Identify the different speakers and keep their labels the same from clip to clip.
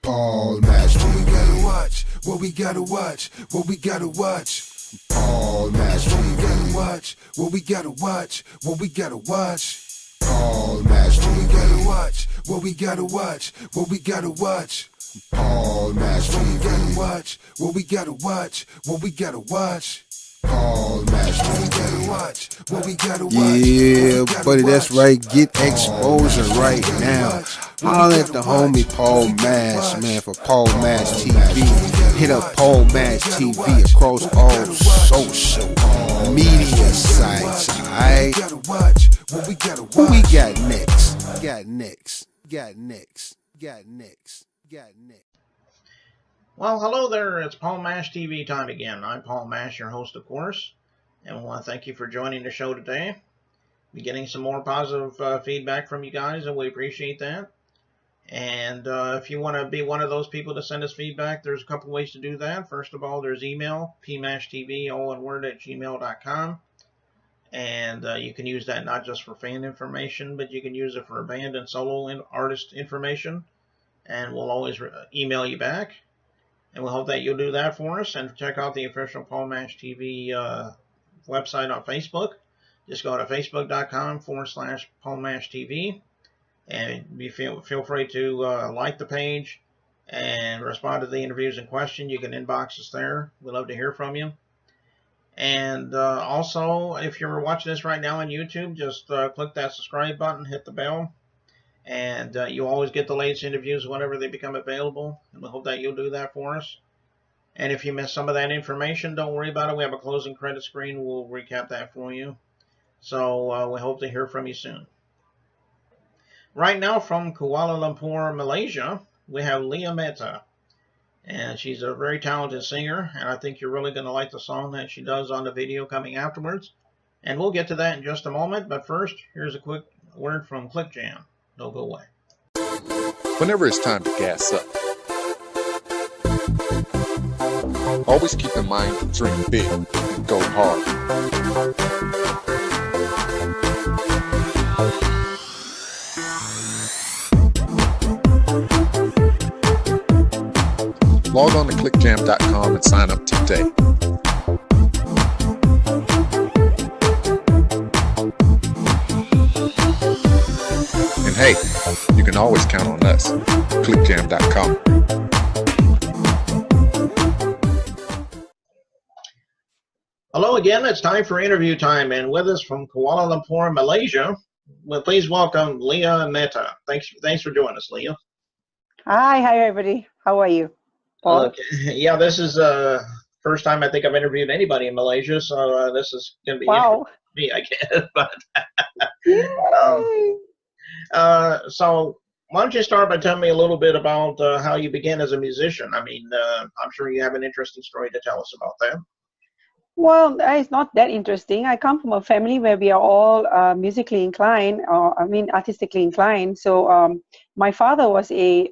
Speaker 1: Paul Master. What we gotta watch, what we gotta watch, what we gotta watch. Paul Master. What we gotta watch, what we gotta watch, what we gotta watch. Paul Master. What we gotta watch, what we gotta watch, what we gotta watch. Paul Master. What we gotta watch, what we gotta watch, what we gotta watch. Paul Master. What we gotta watch, what we gotta watch. Yeah, buddy, that's right. Get exposure right now. Holler at the homie Paul Mash, man, for Paul Mash TV. Hit up Paul Mash TV across all social media sites, alright? Who we got next?
Speaker 2: Well, hello there. It's Paul Mash TV time again. I'm Paul Mash, your host, of course, and I want to thank you for joining the show today. We're getting some more positive feedback from you guys, and we appreciate that. And if you want to be one of those people to send us feedback, there's a couple ways to do that. First of all, there's email, pmashtv, all one word, @gmail.com. And you can use that not just for fan information, but you can use it for band and solo artist information. And we'll always email you back. And we hope that you'll do that for us. And check out the official Paul Mash TV website on Facebook. Just go to facebook.com/Paul Mash TV. And feel free to like the page and respond to the interviews in question. You can inbox us there. We'd love to hear from you. And also, if you're watching this right now on YouTube, just click that subscribe button, hit the bell, and you always get the latest interviews whenever they become available. And we hope that you'll do that for us. And if you missed some of that information, don't worry about it. We have a closing credit screen. We'll recap that for you. So we hope to hear from you soon. Right now from Kuala Lumpur, Malaysia, we have Lyia Meta. And she's a very talented singer, and I think you're really going to like the song that she does on the video coming afterwards. And we'll get to that in just a moment, but first, here's a quick word from Click Jam. Don't go away.
Speaker 3: Whenever it's time to gas up, always keep in mind to dream big and go hard. Log on to clickjam.com and sign up today. And hey, you can always count on us. clickjam.com.
Speaker 2: Hello again. It's time for interview time, and with us from Kuala Lumpur, Malaysia, well, please welcome Lyia Meta. Thanks for joining us, Lyia.
Speaker 4: Hi everybody. How are you, Paul?
Speaker 2: Okay. Yeah, this is first time I think I've interviewed anybody in Malaysia, so this is going to be interesting for me, I guess. But so why don't you start by telling me a little bit about how you began as a musician? I mean, I'm sure you have an interesting story to tell us about that.
Speaker 4: Well, it's not that interesting. I come from a family where we are all musically inclined, or artistically inclined. So my father was a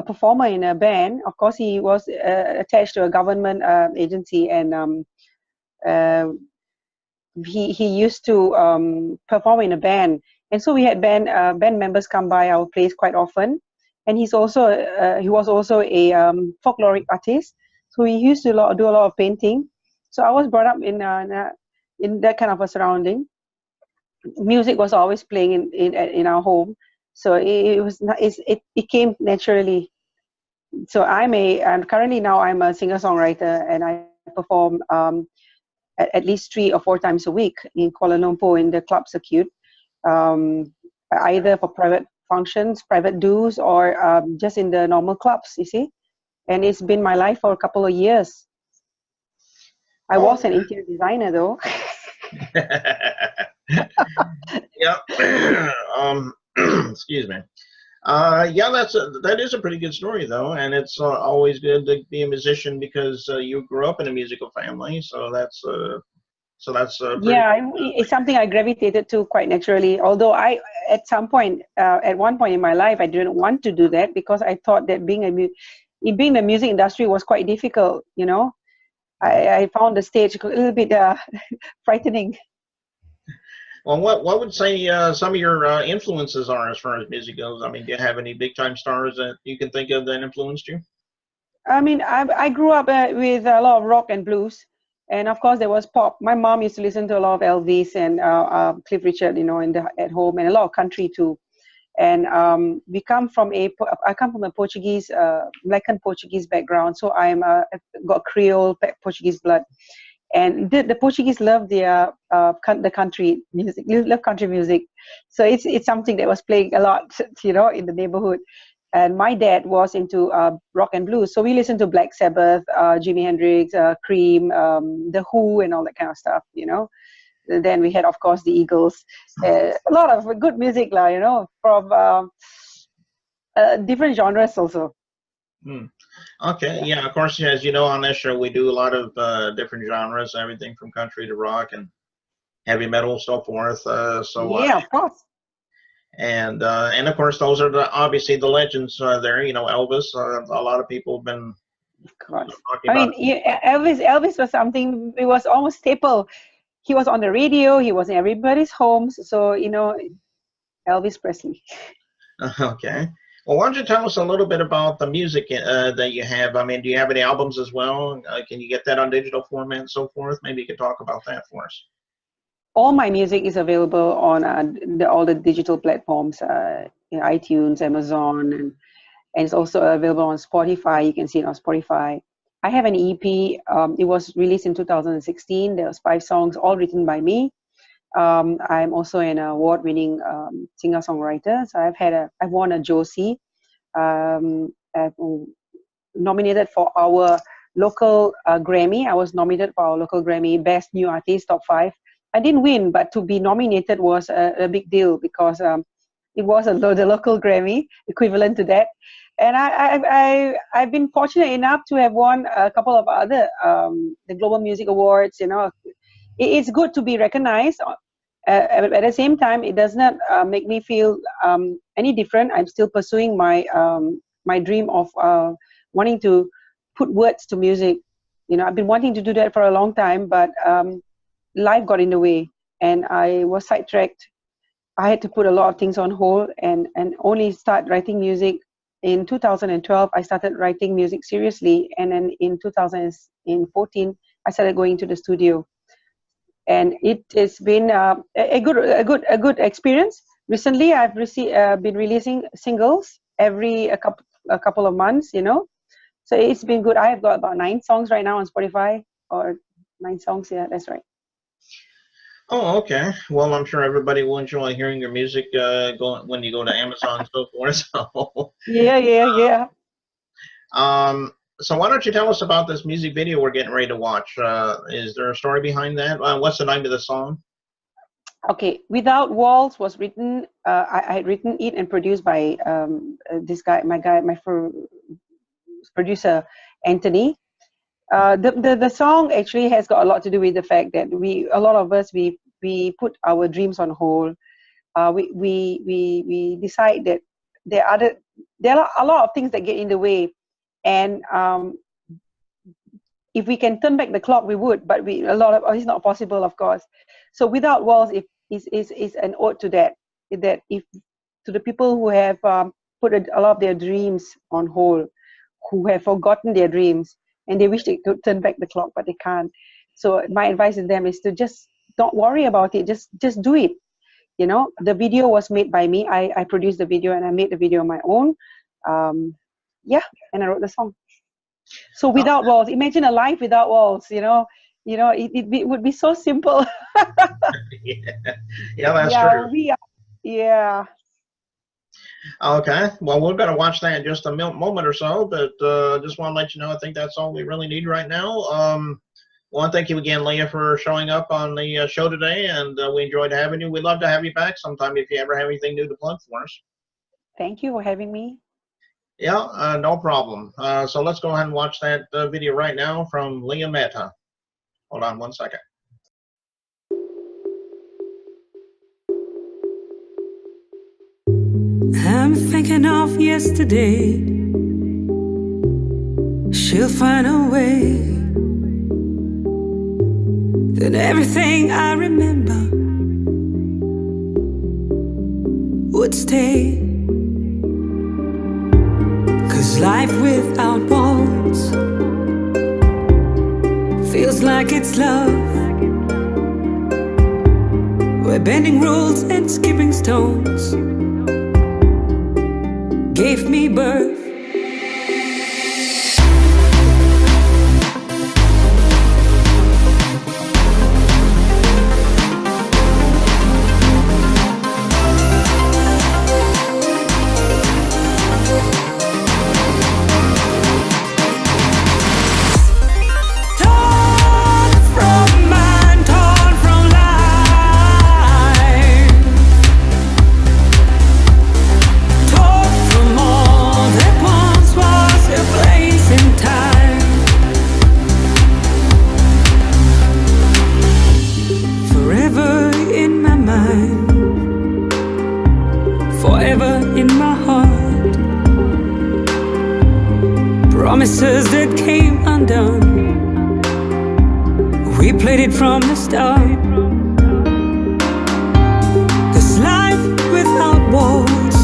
Speaker 4: performer in a band. Of course, he was attached to a government agency, and he used to perform in a band. And so we had band members come by our place quite often. And he was also a folkloric artist. So he used to do a lot of painting. So I was brought up in that kind of a surrounding. Music was always playing in our home, so it came naturally. So currently now I'm a singer-songwriter, and I perform at least 3 or 4 times a week in Kuala Lumpur in the club circuit, either for private functions, private dues, or just in the normal clubs. You see, and it's been my life for a couple of years. I was an interior designer, though.
Speaker 2: Yeah. Excuse me. Yeah, that is a pretty good story, though, and it's always good to be a musician because you grew up in a musical family. So that's
Speaker 4: it's something I gravitated to quite naturally. Although at one point in my life, I didn't want to do that because I thought that being in the music industry was quite difficult. You know. I found the stage a little bit frightening.
Speaker 2: Well, what would say some of your influences are as far as music goes? I mean, do you have any big time stars that you can think of that influenced you?
Speaker 4: I mean, I grew up with a lot of rock and blues, and of course there was pop. My mom used to listen to a lot of Elvis and Cliff Richard, at home, and a lot of country too. And I come from a Portuguese, Melacan Portuguese background, so I've got Creole Portuguese blood. And the Portuguese love their the country music, love country music. So it's something that was playing a lot, in the neighborhood. And my dad was into rock and blues, so we listened to Black Sabbath, Jimi Hendrix, Cream, The Who, and all that kind of stuff. Then we had, of course, the Eagles. A lot of good music, from different genres also.
Speaker 2: Hmm. Okay, yeah, of course, as you know, on this show, we do a lot of different genres, everything from country to rock and heavy metal, so forth.
Speaker 4: Yeah, of course.
Speaker 2: And of course, those are obviously the legends there. Elvis. A lot of people have been
Speaker 4: God.
Speaker 2: talking
Speaker 4: I
Speaker 2: about.
Speaker 4: mean, Elvis was something. It was almost staple. He was on the radio. He was in everybody's homes. So Elvis Presley.
Speaker 2: Okay. Well, why don't you tell us a little bit about the music that you have? I mean, do you have any albums as well? Can you get that on digital format and so forth? Maybe you could talk about that for us.
Speaker 4: All my music is available on all the digital platforms, iTunes, Amazon, and it's also available on Spotify. You can see it on Spotify. I have an EP. It was released in 2016. There was 5 songs, all written by me. I'm also an award-winning singer-songwriter. So I've won a Josie. I've nominated for our local Grammy. I was nominated for our local Grammy Best New Artist Top 5. I didn't win, but to be nominated was a big deal because it was the local Grammy equivalent to that. And I've been fortunate enough to have won a couple of other the Global Music Awards. It's good to be recognized. At the same time, it does not make me feel any different. I'm still pursuing my dream of wanting to put words to music. I've been wanting to do that for a long time, but life got in the way, and I was sidetracked. I had to put a lot of things on hold and only start writing music. In 2012, I started writing music seriously, and then in 2014, I started going to the studio. And it has been a good experience. Recently, I've been releasing singles every a couple of months. So it's been good. I have got about 9 songs right now on Spotify, or 9 songs. Yeah, that's right.
Speaker 2: Oh, okay. Well, I'm sure everybody will enjoy hearing your music when you go to Amazon and so forth. So,
Speaker 4: Yeah.
Speaker 2: So why don't you tell us about this music video we're getting ready to watch? Is there a story behind that? What's the name of the song?
Speaker 4: Okay, Without Walls was written. I had written it and produced by this guy, my producer, Anthony. The song actually has got a lot to do with the fact that a lot of us put our dreams on hold. We decide that there are a lot of things that get in the way, and if we can turn back the clock, we would. But it's not possible, of course. So Without Walls is an ode to that. That if to the people who have put a lot of their dreams on hold, who have forgotten their dreams, and they wish they could turn back the clock, but they can't. So my advice to them is to just don't worry about it. Just do it. The video was made by me. I produced the video and I made the video on my own. And I wrote the song. So Without Walls, imagine a life without walls. It would be so simple.
Speaker 2: Yeah, that's true.
Speaker 4: Yeah.
Speaker 2: Okay, well, we're going to watch that in just a moment or so, but just want to let you know, I think that's all we really need right now. Well, thank you again, Lyia, for showing up on the show today, and we enjoyed having you. We'd love to have you back sometime if you ever have anything new to plug for us.
Speaker 4: Thank you for having me.
Speaker 2: Yeah, no problem. So let's go ahead and watch that video right now from Lyia Meta. Hold on one second.
Speaker 5: I'm thinking of yesterday. She'll find a way. Then everything I remember would stay. 'Cause life without walls feels like it's love, where bending rules and skipping stones gave me birth. Forever in my heart, promises that came undone. We played it from the start. 'Cause life without walls,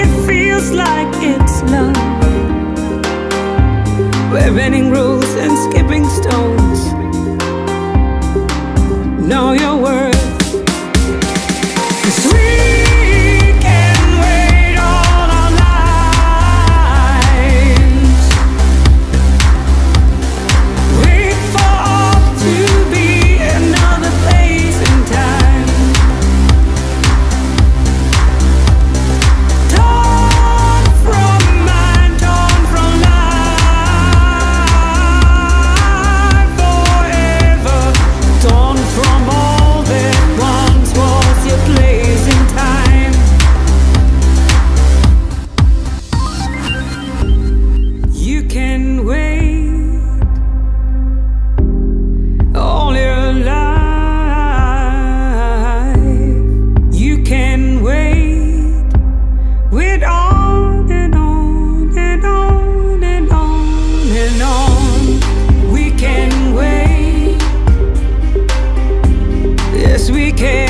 Speaker 5: it feels like it's love, where bending rules and skipping stones know your worth. 'Cause we can wait all our lives, wait for all to be another place and time. Torn from mind, torn from life, forever torn from all that once was your place in time. You can wait all your life. You can wait on and on and on and on and on. We can wait. Yes, we can.